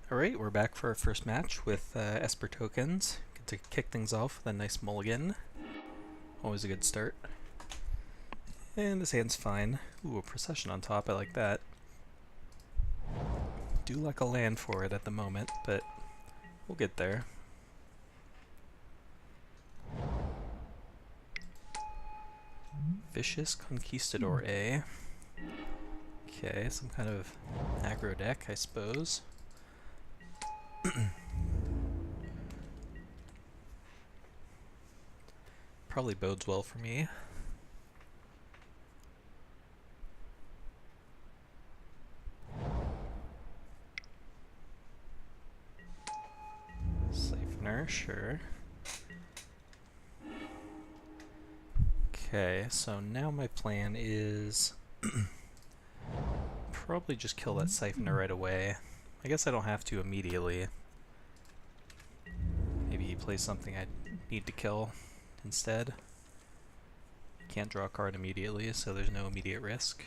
Alright, we're back for our first match with Esper tokens. Get to kick things off with a nice mulligan. Always a good start. And this hand's fine. Ooh, a procession on top, I like that. Do like a land for it at the moment, but we'll get there. Vicious Conquistador A. Okay, some kind of aggro deck, I suppose. Probably bodes well for me. Siphoner, sure. Okay, so now my plan is probably just kill that Siphoner right away. I guess I don't have to immediately. Maybe he plays something I need to kill instead. Can't draw a card immediately, so there's no immediate risk.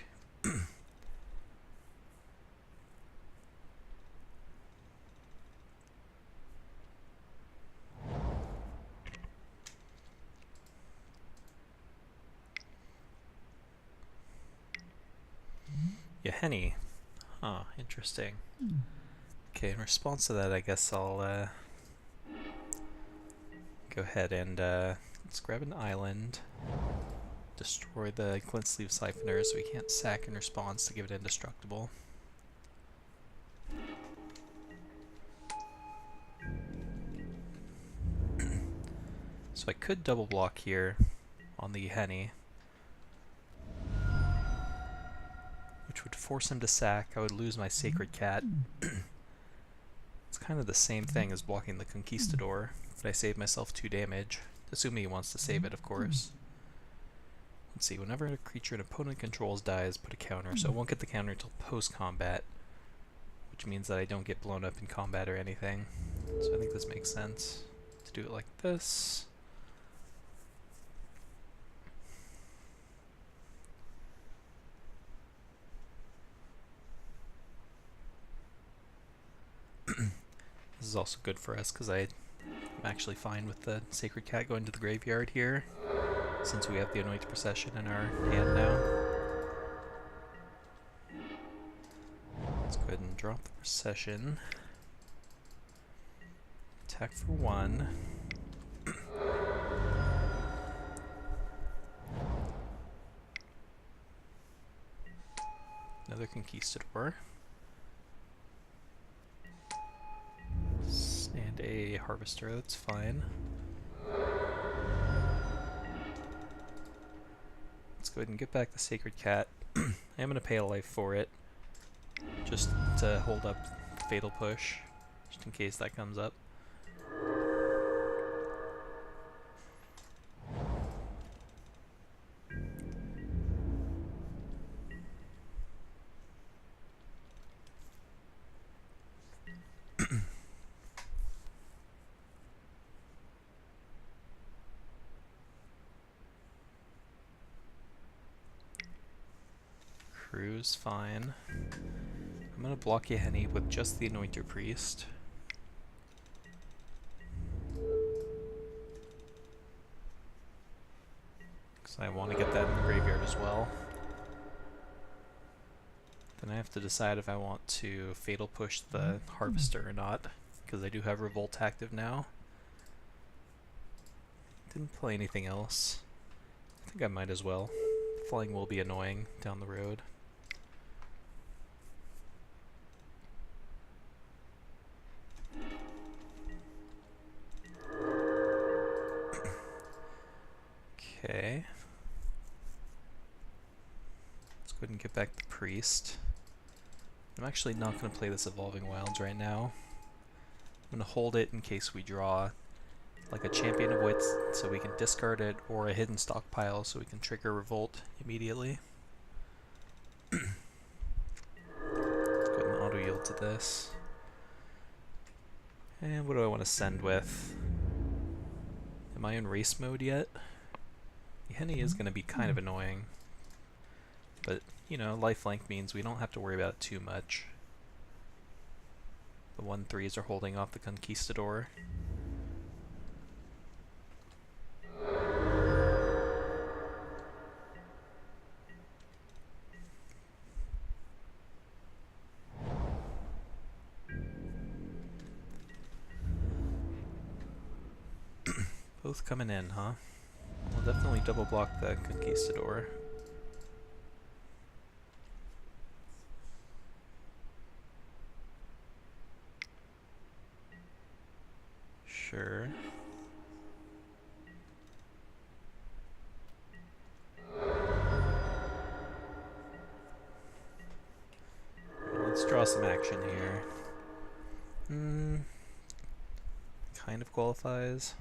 Yahenni. Huh, interesting. Okay, in response to that, I guess I'll go ahead and let's grab an island. Destroy the Glint Sleeve Siphoner so we can't sack in response to give it indestructible. So I could double block here on the Yahenni, which would force him to sack. I would lose my Sacred Cat. It's kind of the same thing as blocking the Conquistador, but I save myself 2 damage, assuming he wants to save it, of course. Let's see, whenever a creature an opponent controls dies, put a counter, so it won't get the counter until post-combat, which means that I don't get blown up in combat or anything. So I think this makes sense to do it like this. This is also good for us because I'm actually fine with the Sacred Cat going to the graveyard here, since we have the Anointed Procession in our hand now. Let's go ahead and drop the Procession. Attack for 1. Another Conquistador. And a Harvester, that's fine. Let's go ahead and get back the Sacred Cat. I am going to pay a life for it, just to hold up Fatal Push, just in case that comes up. Crew's fine. I'm gonna block Yahenni with just the Anointer Priest. Because I want to get that in the graveyard as well. Then I have to decide if I want to Fatal Push the Harvester or not, because I do have Revolt active now. Didn't play anything else. I think I might as well. Flying will be annoying down the road. Okay. Let's go ahead and get back the Priest. I'm actually not going to play this Evolving Wilds right now. I'm going to hold it in case we draw like a Champion of Wits so we can discard it, or a Hidden Stockpile so we can trigger Revolt immediately. Let's go ahead and auto yield to this. And what do I want to send with? Am I in race mode yet? Yahenni is going to be kind of annoying, but you know, lifelink means we don't have to worry about it too much. The 1/3s are holding off the Conquistador. Both coming in, huh? We'll definitely double block the Conquistador. Sure. Let's draw some action here. Kind of qualifies.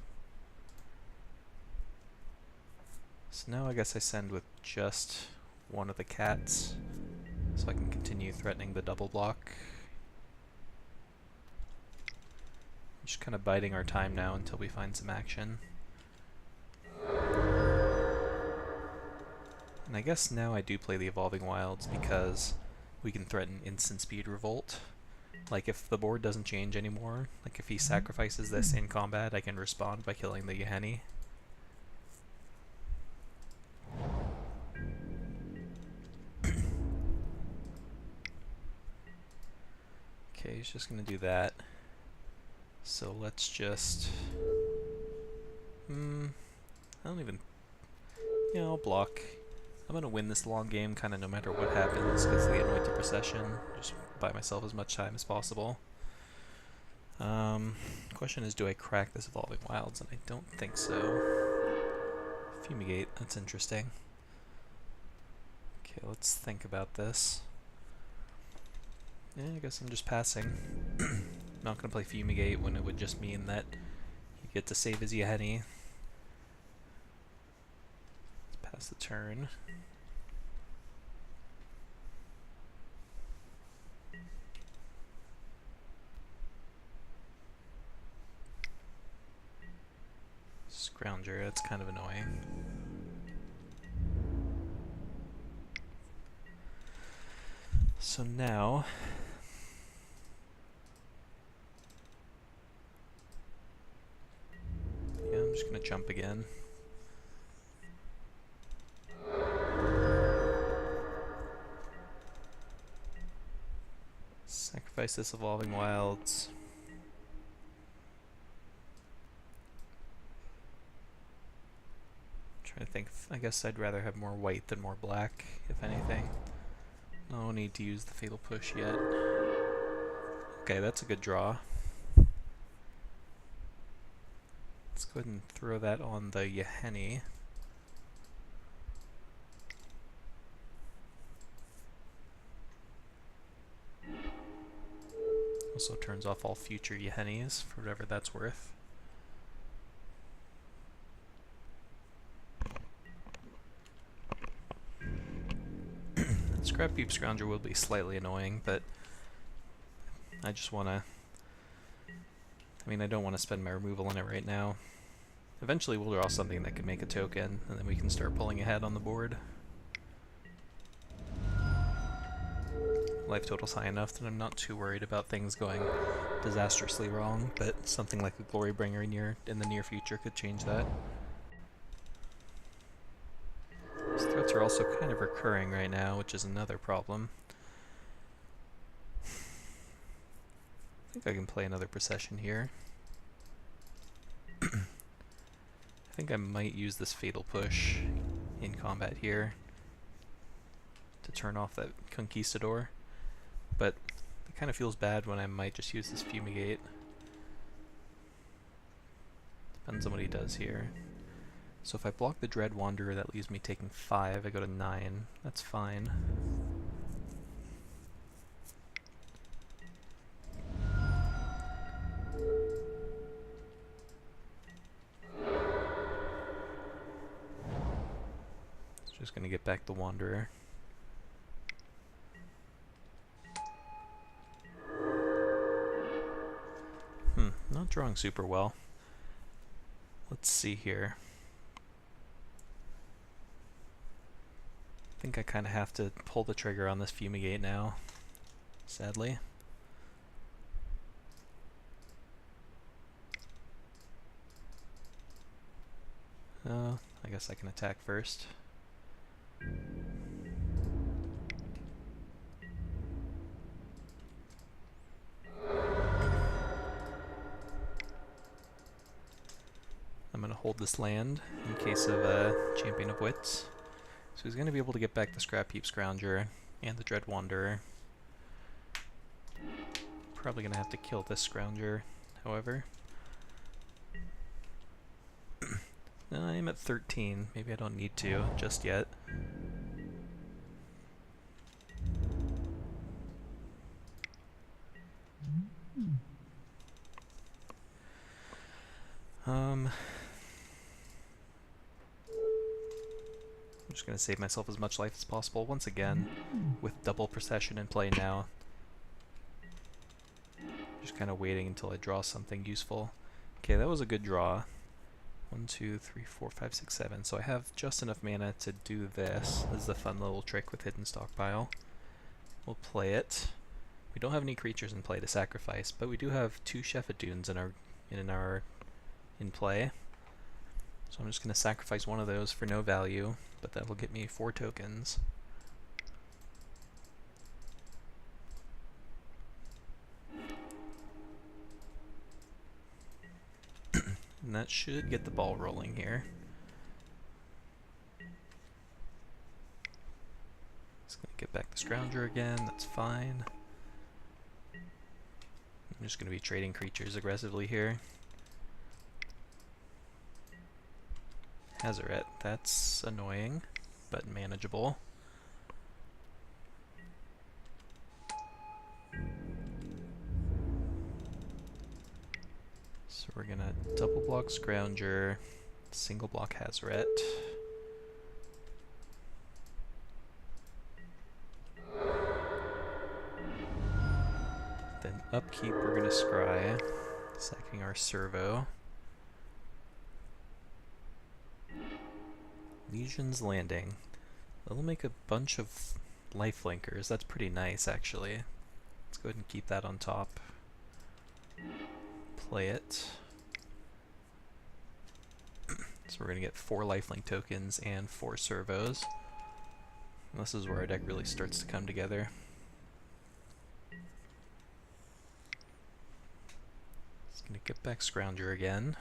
So now I guess I send with just one of the cats, so I can continue threatening the double block. Just kind of biding our time now until we find some action. And I guess now I do play the Evolving Wilds because we can threaten instant speed revolt. Like if the board doesn't change anymore, like if he sacrifices this in combat, I can respond by killing the Yeheni. Okay, he's just gonna do that. So let's just... I don't even... Yeah, I'll block. I'm gonna win this long game kinda no matter what happens because of the Anointed Procession. Just buy myself as much time as possible. Question is, do I crack this Evolving Wilds? And I don't think so. Fumigate, that's interesting. Okay, let's think about this. Yeah, I guess I'm just passing. Not gonna play Fumigate when it would just mean that you get to save his Yeheni. Let's pass the turn. Scrounger, that's kind of annoying. So now... yeah, I'm just gonna jump again. Sacrifice this Evolving Wilds. Trying to think, I guess I'd rather have more white than more black, if anything. No need to use the Fatal Push yet. Okay, that's a good draw. Let's go ahead and throw that on the Yeheni. Also turns off all future Yehenis, for whatever that's worth. Scrapheap Scrounger will be slightly annoying, but I just want to... I mean, I don't want to spend my removal on it right now. Eventually we'll draw something that can make a token, and then we can start pulling ahead on the board. Life total's high enough that I'm not too worried about things going disastrously wrong, but something like a Glorybringer in the near future could change that. These threats are also kind of recurring right now, which is another problem. I think I can play another Procession here. I think I might use this Fatal Push in combat here to turn off that Conquistador, but it kind of feels bad when I might just use this Fumigate. Depends on what he does here. So if I block the Dread Wanderer, that leaves me taking 5. I go to 9. That's fine. Just gonna get back the Wanderer. Not drawing super well. Let's see here. I think I kind of have to pull the trigger on this Fumigate now, sadly. I guess I can attack first. I'm going to hold this land in case of Champion of Wits. So he's going to be able to get back the Scrap Heap Scrounger and the Dread Wanderer. Probably going to have to kill this Scrounger, however. I'm at 13. Maybe I don't need to just yet. I'm just going to save myself as much life as possible once again with double procession in play now. Just kind of waiting until I draw something useful. Okay, that was a good draw. 1, 2, 3, 4, 5, 6, 7. So I have just enough mana to do this. This is a fun little trick with Hidden Stockpile. We'll play it. We don't have any creatures in play to sacrifice, but we do have 2 Shephadunes in play. So I'm just going to sacrifice one of those for no value, but that will get me 4 tokens. And that should get the ball rolling here. Just going to get back the Scrounger again, that's fine. I'm just going to be trading creatures aggressively here. Hazoret, that's annoying, but manageable. So we're going to double block Scrounger, single block Hazoret. Then upkeep we're going to scry, sacking our Servo. Legion's Landing. That'll make a bunch of lifelinkers. That's pretty nice, actually. Let's go ahead and keep that on top. Play it. So we're going to get 4 lifelink tokens and 4 servos. And this is where our deck really starts to come together. Just going to get back Scrounger again.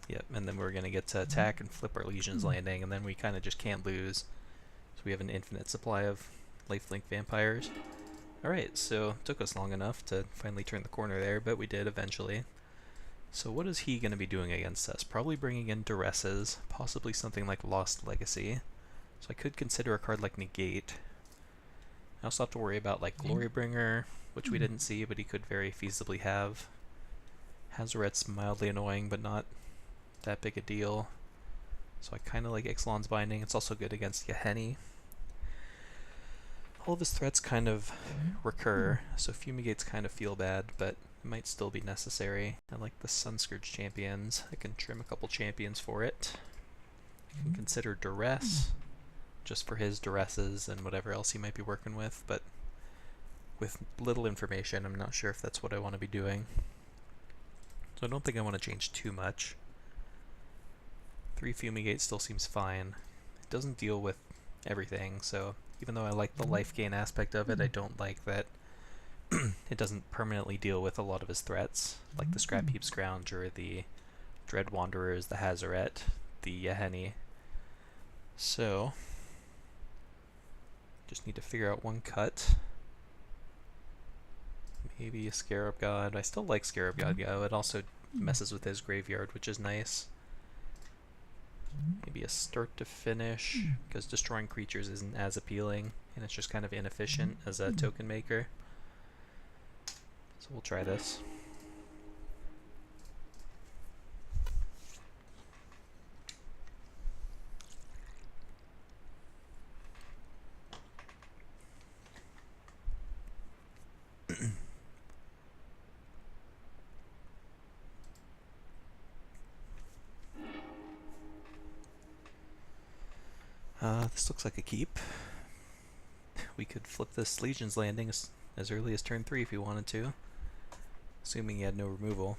Yep, and then we're going to get to attack and flip our Legion's Landing, and then we kind of just can't lose. So we have an infinite supply of lifelink vampires. Alright, so it took us long enough to finally turn the corner there, but we did eventually. So what is he going to be doing against us? Probably bringing in Duresses, possibly something like Lost Legacy. So I could consider a card like Negate. I also have to worry about like Glorybringer, which we didn't see, but he could very feasibly have. Hazoret's mildly annoying, but not that big a deal. So I kind of like Ixalan's Binding. It's also good against Yahenni. All of his threats kind of recur, so Fumigates kind of feel bad, but it might still be necessary. I like the Sunscourge champions. I can trim a couple champions for it. I can consider Duress, just for his Duresses and whatever else he might be working with, but with little information, I'm not sure if that's what I want to be doing. So I don't think I want to change too much. 3 Fumigate still seems fine. It doesn't deal with everything, so even though I like the life gain aspect of it, I don't like that it doesn't permanently deal with a lot of his threats, like the Scrap Heap Scrounger, the Dread Wanderers, the Hazoret, the Yahenni. So, just need to figure out one cut. Maybe a Scarab God. I still like Scarab God, though. It also messes with his graveyard, which is nice. Maybe a start to finish, because destroying creatures isn't as appealing, and it's just kind of inefficient as a token maker. So we'll try this. This looks like a keep. we could flip this Legion's Landing as early as turn 3 if you wanted to, assuming you had no removal.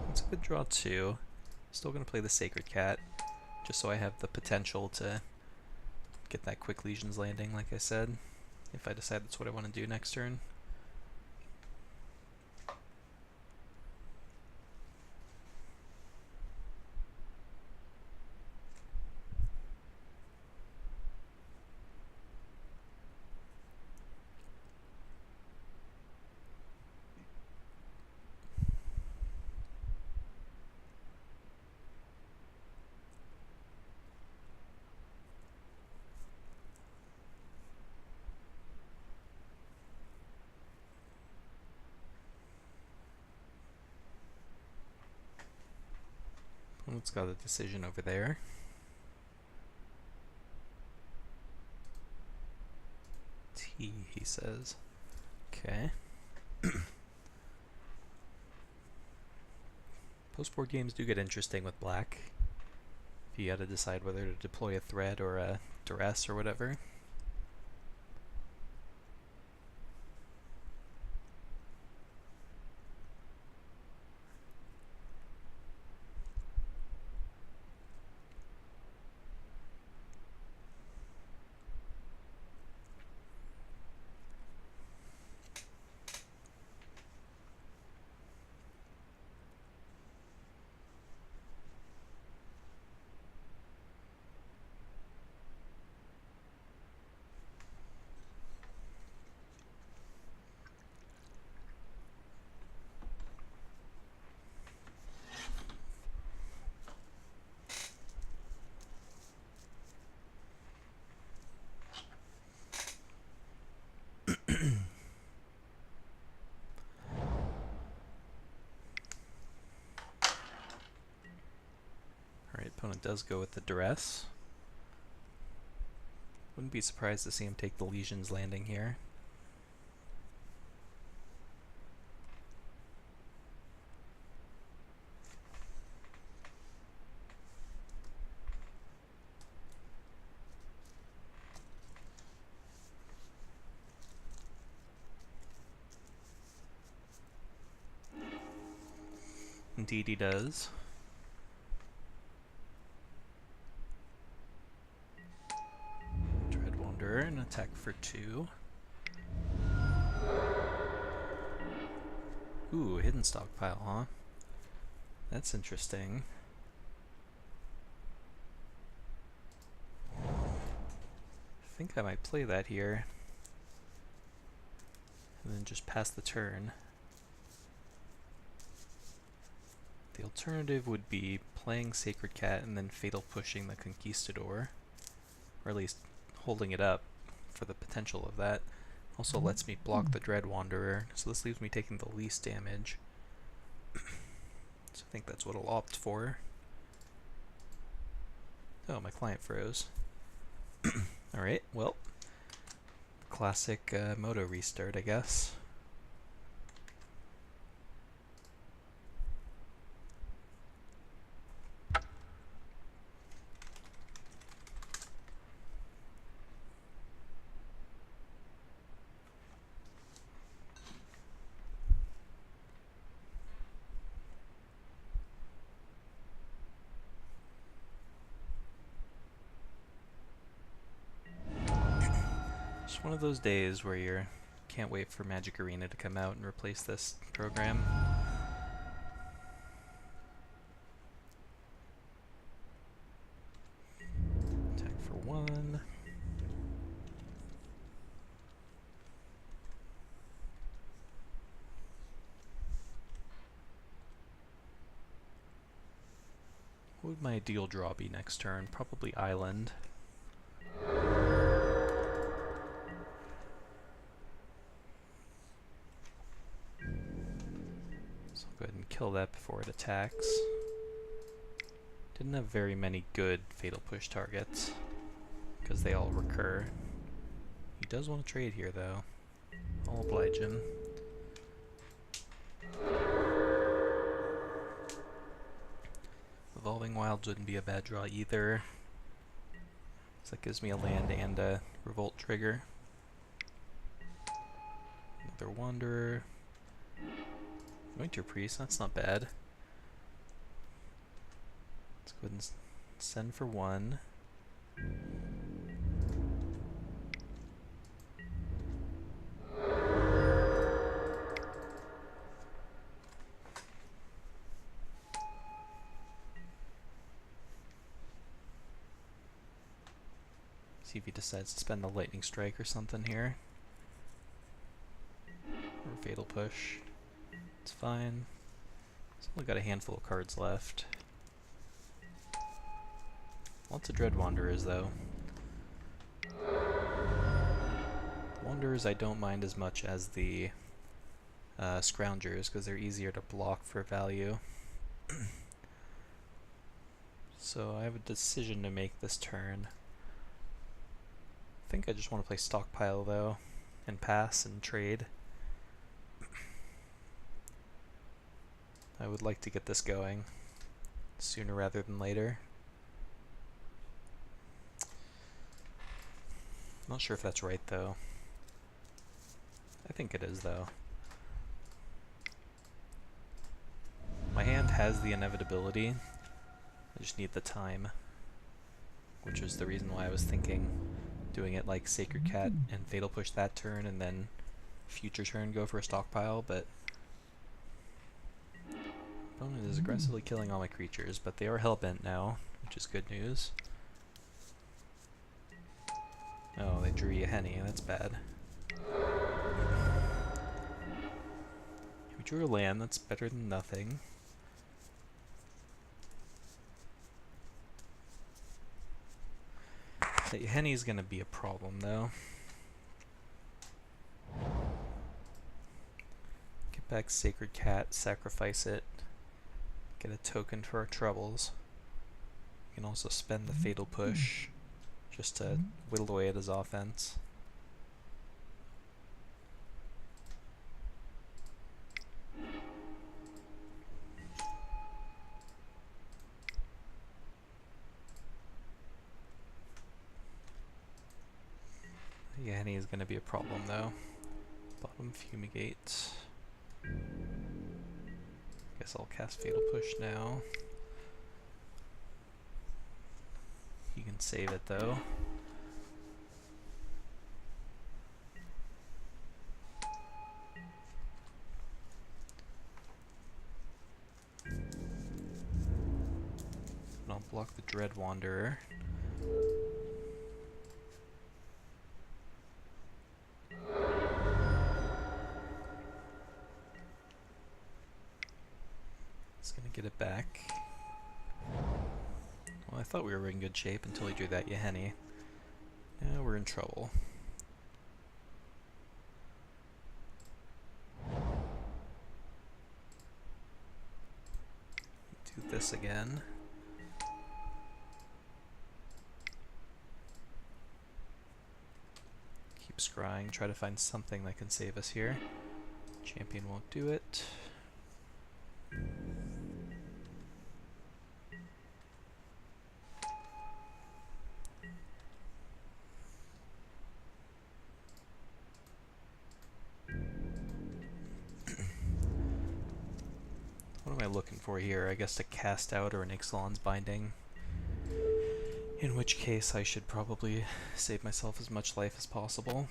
That's a good draw too. Still gonna play the Sacred Cat, just so I have the potential to get that quick Legion's Landing, like I said, if I decide that's what I want to do next turn. Opponent's got a decision over there. T, he says. Okay. Post-board games do get interesting with black. If you gotta decide whether to deploy a threat or a duress or whatever. Alright, opponent does go with the duress. Wouldn't be surprised to see him take the Legion's Landing here. Indeed he does. Dread Wanderer and attack for 2. Ooh, hidden stockpile, huh? That's interesting. I think I might play that here. And then just pass the turn. The alternative would be playing Sacred Cat and then fatal pushing the Conquistador, or at least holding it up for the potential of that. Also lets me block the Dread Wanderer, so this leaves me taking the least damage. So I think that's what I'll opt for. Oh, my client froze. Alright, well, classic Moto restart, I guess. Just one of those days where you can't wait for Magic Arena to come out and replace this program. Attack for 1. What would my ideal draw be next turn? Probably Island. Go ahead and kill that before it attacks. Didn't have very many good fatal push targets because they all recur. He does want to trade here, though. I'll oblige him. Evolving Wilds wouldn't be a bad draw either. So that gives me a land and a revolt trigger. Another Wanderer. Winter Priest, that's not bad. Let's go ahead and send for one. See if he decides to spend the Lightning Strike or something here. Or Fatal Push. It's fine. He's only got a handful of cards left. Lots of Dread Wanderers, though. Wanderers I don't mind as much as the Scroungers, because they're easier to block for value. So I have a decision to make this turn. I think I just want to play Stockpile, though, and pass and trade. I would like to get this going sooner rather than later. Not sure if that's right, though. I think it is, though. My hand has the inevitability. I just need the time. Which was the reason why I was thinking doing it like Sacred Cat and Fatal Push that turn and then future turn go for a Stockpile, but opponent is aggressively killing all my creatures, but they are hellbent now, which is good news. Oh, they drew Yahenni, that's bad. We drew a land, that's better than nothing. That Yahenni is going to be a problem, though. Get back Sacred Cat, sacrifice it, get a token for our troubles. You can also spend the Fatal Push just to whittle away at his offense. Yahenni is going to be a problem, though. Bottom Fumigate. Guess I'll cast Fatal Push now. You can save it, though. And I'll block the Dread Wanderer. Get it back. Well, I thought we were in good shape until he drew that Yahenni. Now we're in trouble. Do this again. Keep scrying, try to find something that can save us here. Champion won't do it. What am I looking for here? I guess a Cast Out or an Ixalan's Binding. In which case I should probably save myself as much life as possible.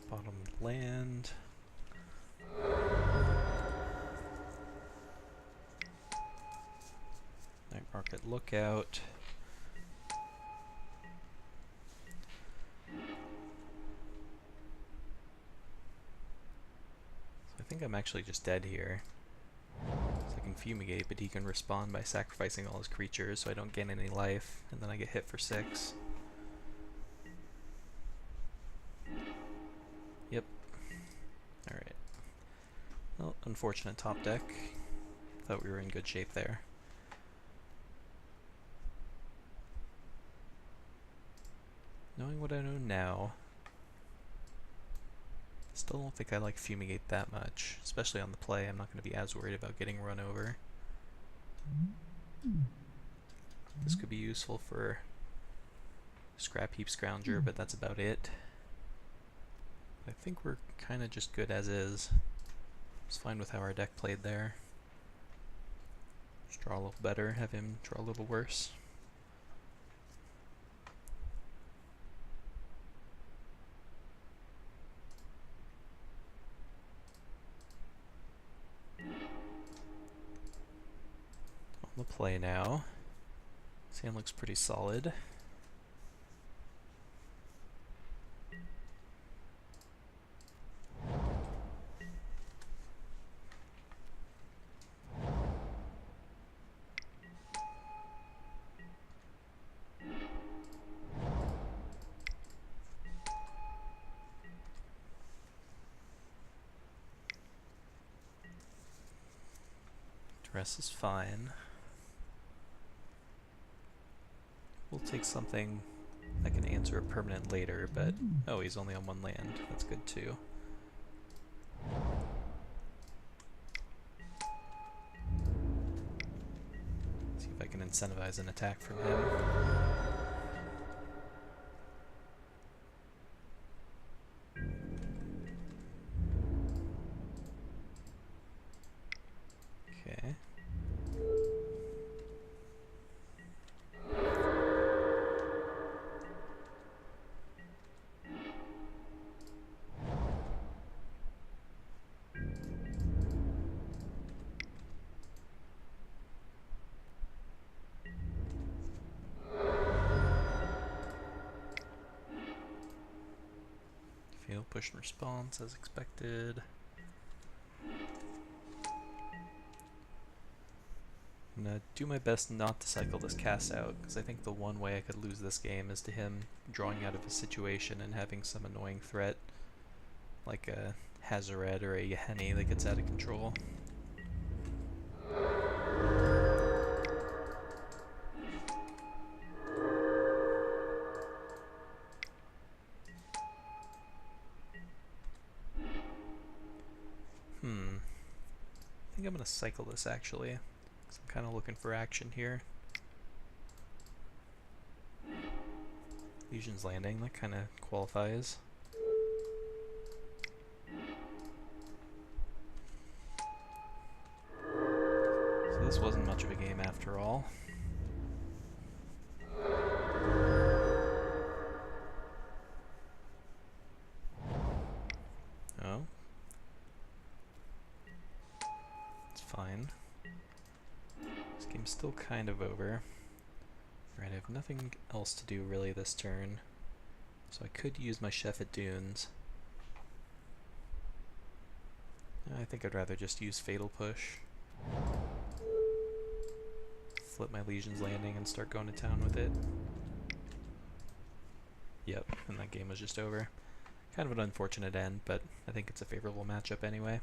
Bottom land. Night Market Lookout. I think I'm actually just dead here. So I can Fumigate, but he can respond by sacrificing all his creatures so I don't gain any life, and then I get hit for 6. Yep. Alright. Well, unfortunate top deck. Thought we were in good shape there. Knowing what I know now, still don't think I like Fumigate that much, especially on the play. I'm not going to be as worried about getting run over. This could be useful for Scrap Heap Scrounger, but that's about it. I think we're kind of just good as is. It's fine with how our deck played there. Just draw a little better, have him draw a little worse. On the play now. This hand looks pretty solid. Dress is fine. We'll take something that can answer a permanent later, but oh, he's only on one land. That's good too. See if I can incentivize an attack from him. Okay. Fatal push and response as expected. I'm gonna do my best not to cycle this cast out, because I think the one way I could lose this game is to him drawing out of a situation and having some annoying threat, like a Hazoret or a Yahenni that gets out of control. I think I'm gonna cycle this actually. I'm kind of looking for action here. Legion's Landing, that kind of qualifies. So this wasn't much of a game after all. Oh. It's fine. This game's still kind of over. Right, I have nothing else to do really this turn, so I could use my Chef at Dunes. I think I'd rather just use Fatal Push. Flip my Legion's Landing and start going to town with it. Yep, and that game was just over. Kind of an unfortunate end, but I think it's a favorable matchup anyway.